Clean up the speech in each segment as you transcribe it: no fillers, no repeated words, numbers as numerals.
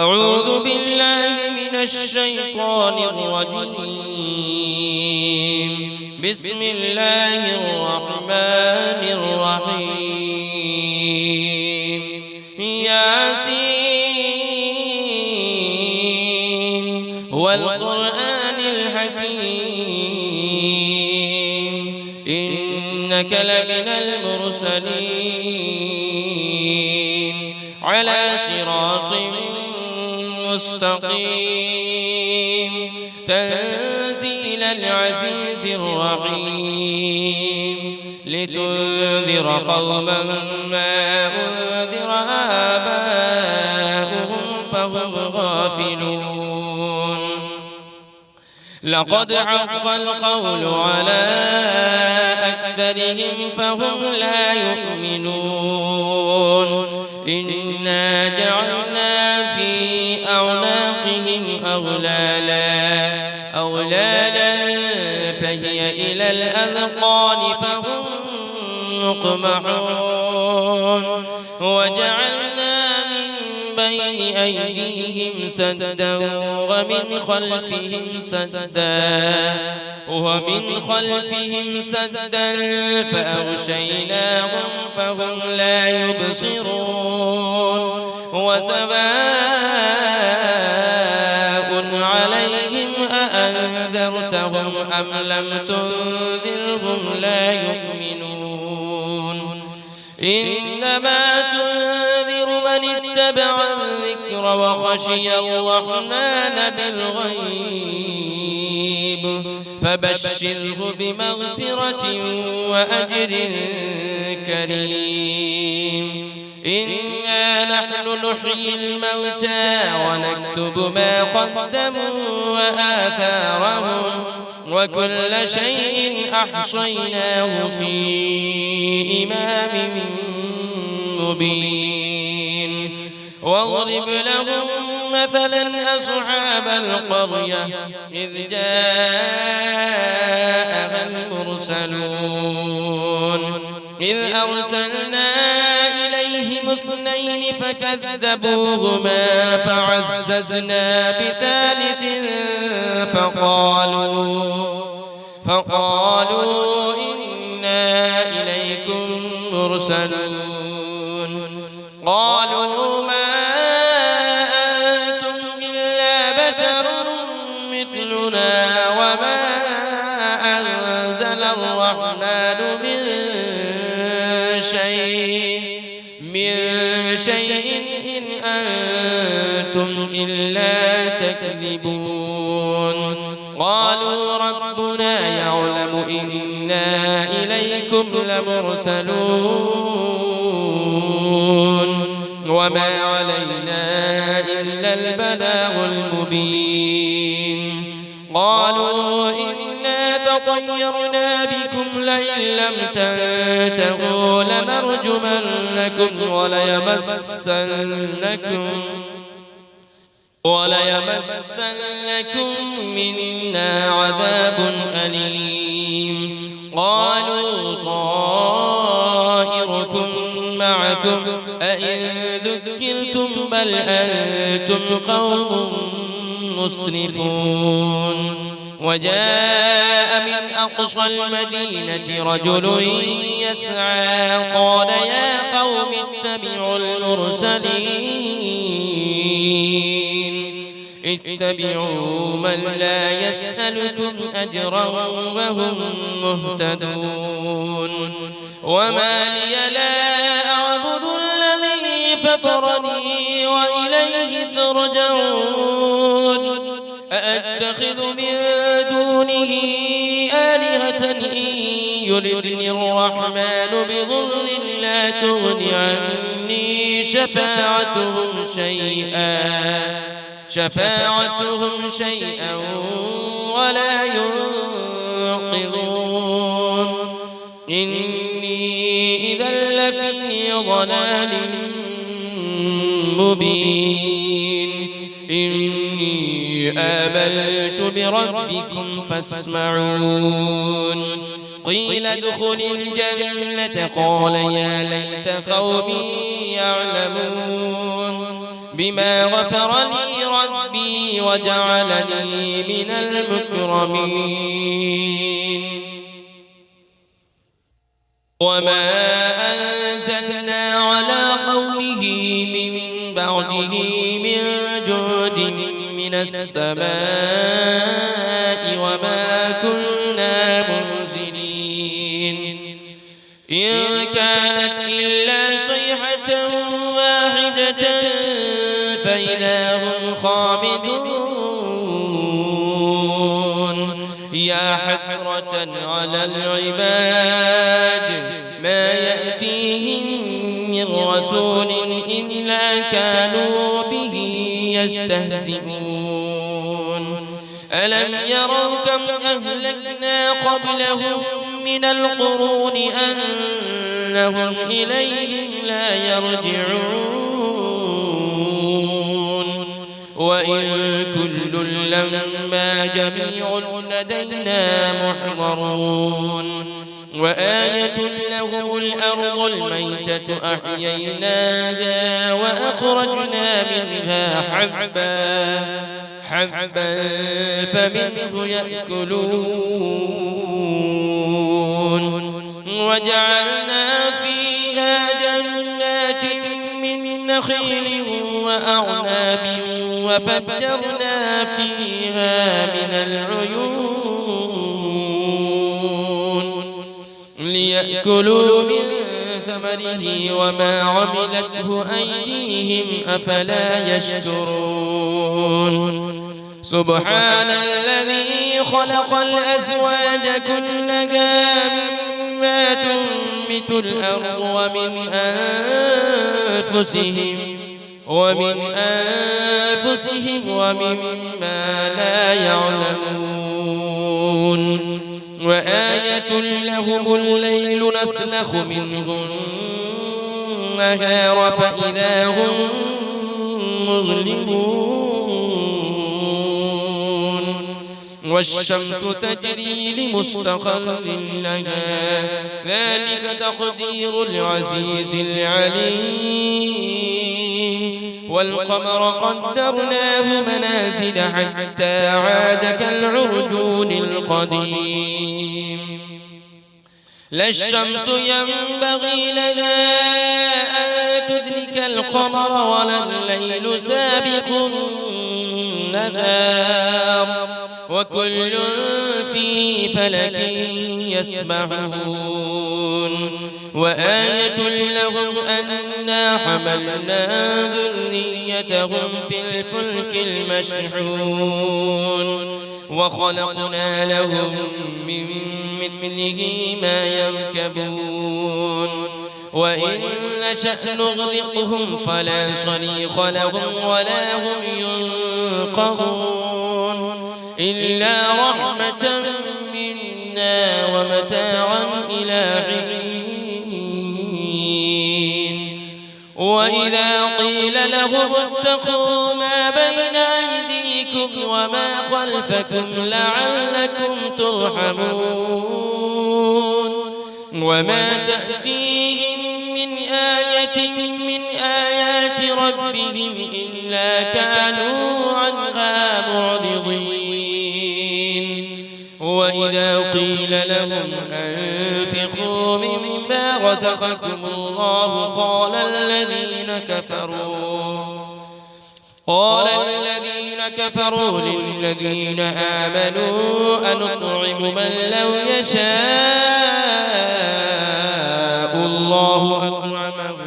أعوذ بالله من الشيطان الرجيم. بسم الله الرحمن الرحيم. ياسين والقرآن الحكيم إنك لمن المرسلين على صراط مستقيم تنزيل العزيز الرحيم لتنذر قوما ما أنذر آباؤهم فهم غافلون. لقد حق القول على أكثرهم فهم لا يؤمنون. إنا جعلنا في أعناقهم أغلالا فهي إلى الأذقان فهم مقمحون. وجعلنا من بين أيديهم سدا ومن خلفهم سدا فأغشيناهم فهم لا يبصرون. وسواء عليهم أأنذرتهم أم لم تنذرهم لا يؤمنون. إنما تنذر من اتبع الذكر وخشي الرحمن بالغيب فبشره بمغفرة وأجر كريم. إنا نحن نحيي الموتى ونكتب ما قدموا وآثارهم وكل شيء أحصيناه في إمام مبين. واضرب لهم مثلا أصحاب القرية إذ جاءها المرسلون إذ أرسلنا إليهم 2 فكذبوهما فعززنا بثالث فقالوا إنا إليكم مرسلون. قالوا ما أنتم إلا بشر مثلنا وما أنزل الرحمن من شيء إن أنتم إلا تكذبون. قالوا ربنا يعلم إنا إليكم لمرسلون وما علينا إلا البلاغ المبين. قالوا إنا تطيرنا بكم لئن لم تنتهوا لنرجمنكم وليمسنكم منا عذاب أليم. قالوا طائركم معكم أئن ذكرتم بل أنتم قوم مسرفون. وجاء من أقصى المدينة رجل يسعى قال يا قوم اتبعوا من لا يسألكم أجرا وهم مهتدون. وما لي لا أعبد الذي فطرني وإليه ترجعون. أأتخذ من دونه آلهة إن يردني الرحمن بضر لا تغن عني شفاعتهم شيئا ولا ينقذون. إني إذا لفي ضلال مبين. إني آمنت بربكم فاسمعون. قيل ادخل الجنة قال يا ليت قومي يعلمون. بما غفر لي ربي وجعلني من المكرمين وما أنزلنا على قومه من بعده من جود من السماء وما كنا منزلين إن كانت إلا صيحة واحدة فإذا هم خامدون يا حسرة على العباد ما يأتيهم من رسول إلا كانوا به يستهزئون ألم يروا كم أهلكنا قبلهم من القرون أنهم إليهم لا يرجعون وإن كل لما جميع لدينا محضرون وآية لهم الأرض الميتة أحييناها وأخرجنا منها حبا فمنه يأكلون وجعلنا فيها جنات من نخيل وأعناب وفجرنا فيها من العيون ليأكلوا من ثمره وما عملته أيديهم أفلا يشكرون سبحان الذي خلق الأزواج كلها مما تنبت الأرض ومن أنفسهم ومما لا يعلمون وآية لهم الليل نسلخ منه النهار فإذا هم مظلمون والشمس تجري لمستقر لها ذلك تقدير العزيز العليم والقمر قدرناه منازل حتى عاد كالعرجون القديم لا الشمس ينبغي لها أن تدرك القمر ولا الليل سابق النهار وكل في فلك يسبحون وآية لهم أنا حملنا ذريتهم في الفلك المشحون وخلقنا لهم من مثله ما يركبون وإن نشأ نغرقهم فلا صريخ لهم ولا هم ينقذون إلا رحمة منا ومتاعا إلى حين وإذا قيل لهم اتقوا ما بين أيديكم وما خلفكم لعلكم ترحمون وما تأتيهم من آية من آيات ربهم إلا كانوا عنها معرضين وإذا قيل لهم أنفقوا مما رزقكم الله قال الذين كفروا للذين آمنوا أنطعم من لو يشاء الله أطعمه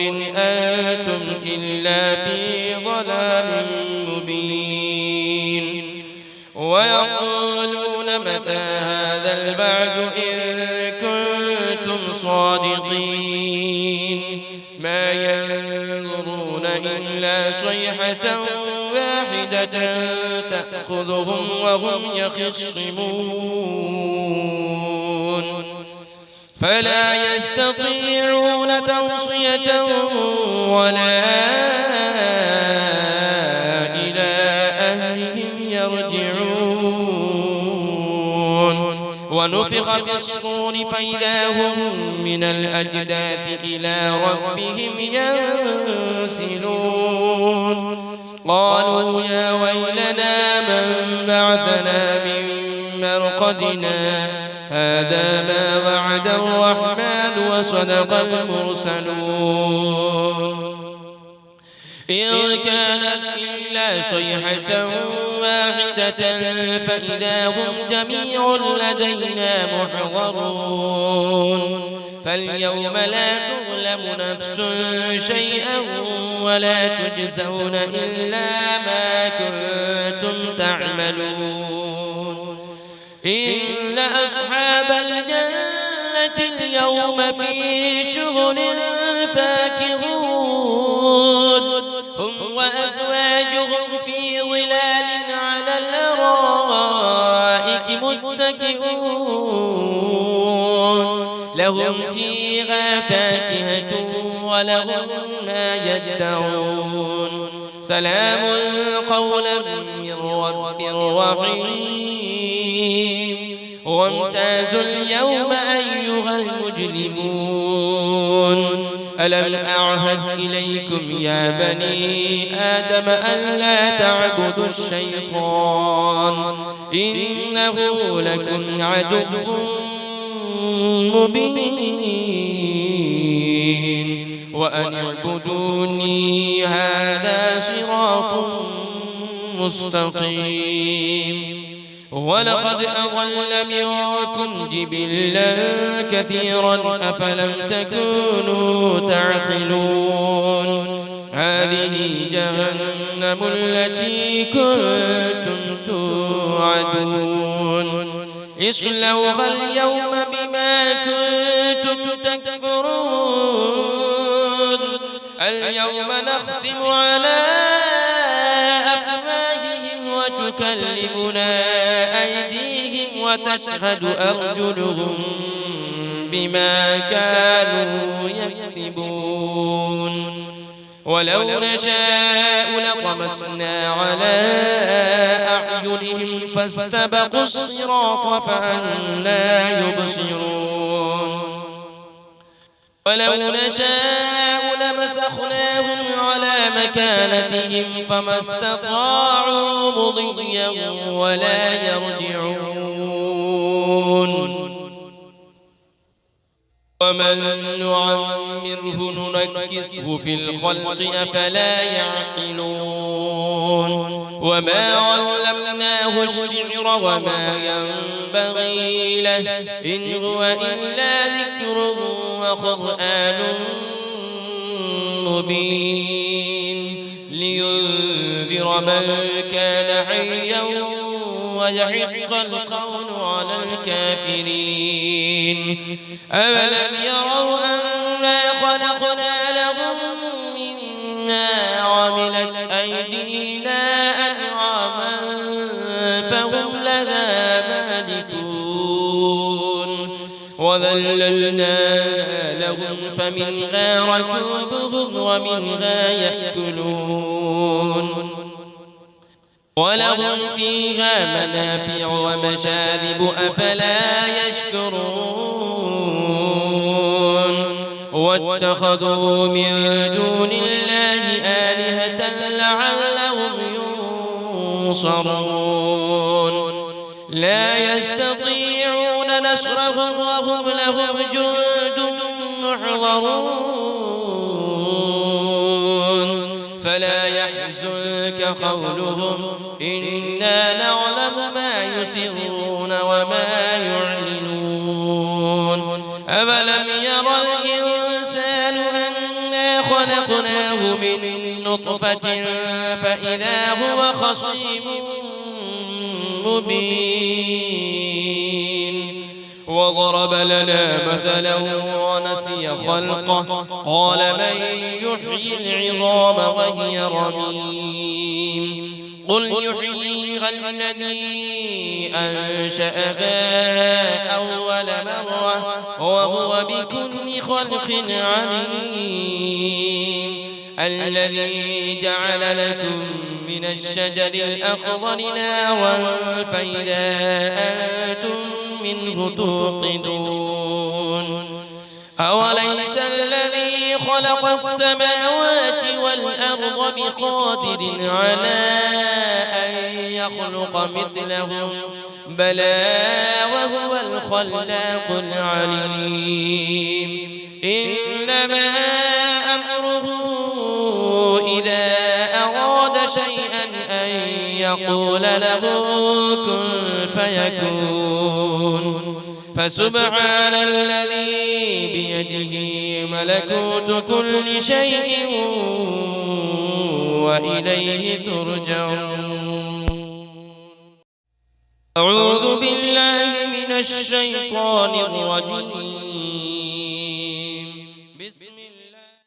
إن أنتم إلا في ضلال مبين ويقولون متى هذا البعد إن كنتم صادقين ما ينظرون إلا صيحة واحدة تأخذهم وهم يخصمون فلا يستطيعون توصية ولا إلى أهلهم يرجعون ونفخ في الصور فإذا هم من الأجداث إلى ربهم ينسلون قالوا يا ويلنا من بعثنا من مرقدنا هذا ما وعد الرحمن وصدق المرسلون إن كانت إلا صيحة واحدة فإذا هم جميع لدينا محضرون فاليوم لا تظلم نفس شيئا ولا تجزون إلا ما كنتم تعملون إن أصحاب الجنة اليوم في شغل فاكهون هم وأزواجهم في ظلال على الأرائك متكئون لهم فيها فاكهة ولهم ما يدعون سلام قولا من رب رحيم وامتازوا اليوم أيها المجرمون ألم أعهد إليكم يا بني آدم ألا تعبدوا الشيطان إنه لكم عدو مبين وأن اعبدوني هذا صراط مستقيم ولقد أضل منكم جبلا كثيرا أفلم تكونوا تعقلون هذه جهنم التي كنتم توعدون اصلوها اليوم بما كنتم تكفرون اليوم نختم على أفواههم وتكلمنا أيديهم وتشهد أرجلهم بما كانوا يكسبون ولو نشاء لطمسنا على أعينهم فاستبقوا الصراط فأنى يبصرون ولو نشاء لمسخناهم على مكانتهم فما استطاعوا مضيا ولا يرجعون ومن نعمره ننكسه في الخلق أفلا يعقلون وما علمناه الشعر وما ينبغي له إن هو إلا ذكر وقرآن مبين لينذر من كان حيا ويحق القول على الكافرين أولم يروا أنا خلقنا لهم مما عملت أيدينا أنعاما فهم لها مالكون وذللنا لهم فمنها ركوبهم ومنها يأكلون ولهم فيها منافع ومشارب أفلا يشكرون واتخذوا من دون الله آلهة لعلهم ينصرون لا يستطيعون نصرهم وهم لهم جند محضرون فلا يحزنك قولهم إنا نعلم ما يسرون وما يعلنون أولم يرى الإنسان أنا خلقناه من نطفة فإذا هو خصيم مبين وضرب لنا مثلا ونسي خلقه قال من يحيي العظام وهي رميم قل يحييها الذي أنشأها أول مرة وهو بكل خلق عليم الذي جعل لكم من الشجر الأخضر نارا فإذا أنتم منه توقدون أوليس الذي خلق السماوات والأرض بقادر على أن يخلق مثلهم بلى وهو الخلاق العليم إنما أمره إذا أراد شيئا أن يقول له كن فيكون فسبحان الذي بيده ملكوت كل شيء وإليه ترجعون أعوذ بالله من الشيطان الرجيم